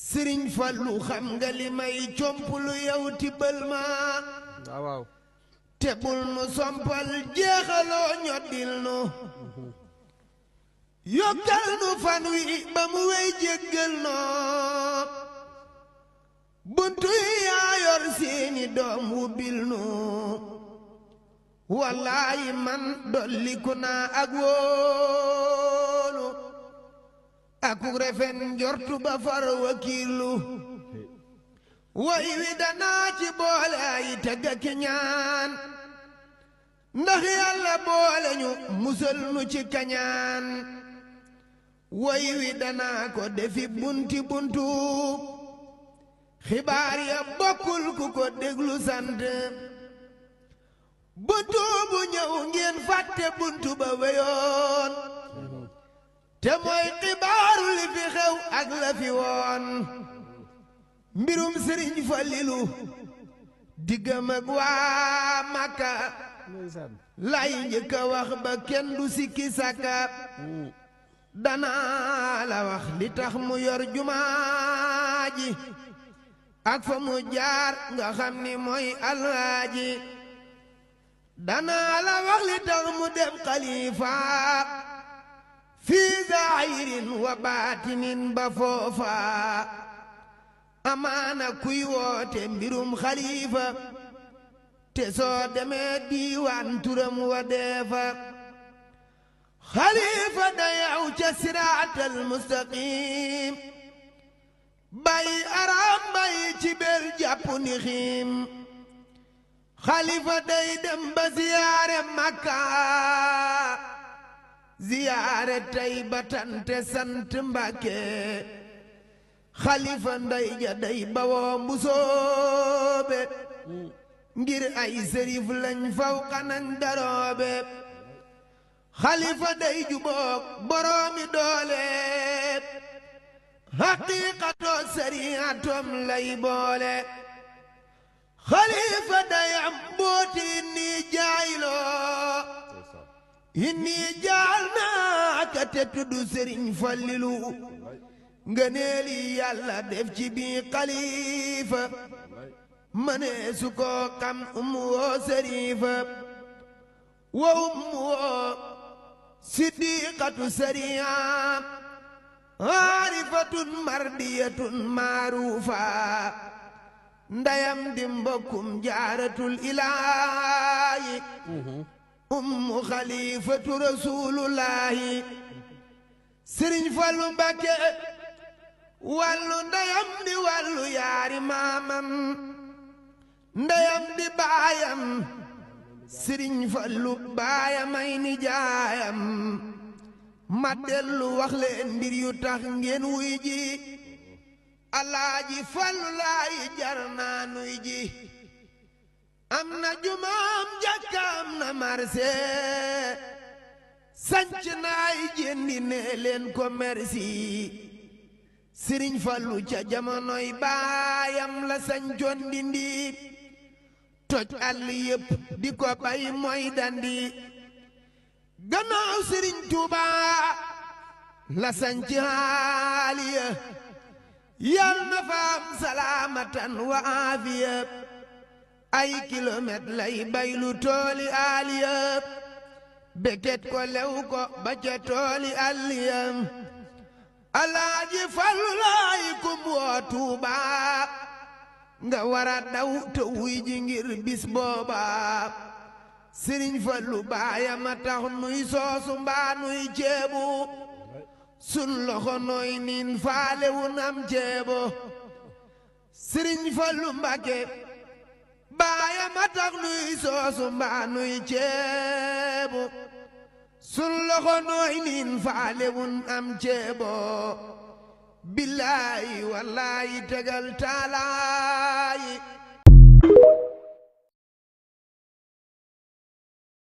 sëriñ Fallu xam nga li may comp lu yow tibbal ma waaw te bul nu sompal jeexaloo ñoddil nu yokkal nu fan wi ba mu wey jéggal noo buntu yi yaa yor seeni doom wubbil nu wallaayi man dolliku naa ak wóolu akuk refen njortu ba far wakiilu way wi danaa ci boole ay tagga ki ñaan ndax yàlla boole ñu musal nu ci kañaan way wi danaa ko defi bunti buntu xibaar ya bokkul ku ko déglu sant buntu bu ñëw ngeen fàtte buntu ba weyoon te mooy xibaaru li fi xew ak la fi woon mbirum sëriñ Falilu diggam ak waa Makka lay njëkk a wax ba kenn du sikki sàkka danaa la wax li tax mu yor jumaa ji ak fa mu jaar nga xam ni mooy alaaji danaa la wax li tax mu dem xalifa fii zaahirin wa baatinin ba foofa amaana kuy woote mbirum xalifa te soo demee diiwaan turam wa deefa xalifa day aw ca siraatal mustaqim bay araam bay ci bel jàpp ni xiim xalifa day dem ba ziyaare Makka ziyaare tay ba tante sant Mbàkke xalifa nday ja day bawoo mbusoobe ngir ay sërif lañ faw xanañ daroobe xalifa day jubook boroomi doole haqiiqatoo sariyatom lay boole xalifa day am booti inni jaayloo inni jaal naaka te tuddu sëriñ Fallilu ngëneeli yàlla def ci bii xalifa mënee su ko xam umu woo sërifa wa umu woo siddiqatu sariya aarifatun mardiyatun maaruufa ndayam di mbokkum jaaratul ilaahi ummu xalifatu rasulullahi sëriñ Fallu Mbàkke wàllu ndeyam di wàllu yaari maamam ndeyam di baayam sëriñ Fallu baayam ay nijaayam ma dellu wax leen mbir yu tax ngeen wuy ji alaaji Fallu laay jar naa nuy ji am na jumaam jàkka am na marché sanc naay jëndi ne leen ko merci sëriñ Fallu ca jamonoy baayam la sañcoon Ndindi toj àll yépp di ko bay mooy dandi gannaaw sëriñ Tuuba la sañc haaliya yal na fa am salaamatan wa aafiya ay kilomètre lay baylu tooli aaliya beket ko lew ko ba ca tooli alliya alaaji Fallu laay kum woo Tuuba nga wara daw te wuy ji ngir bis booba sëriñ Fallu baayama tax nuy soosu mbaa nuy ceebu sun loxo nooy niin faalewu nam ceebo sëriñ Fallu Mbàkke baayama tax nuy soosu mbaa nuy ceebu sun loxo nooy niin faalewun am ceebo billaahi wallaahi tegal taalaayi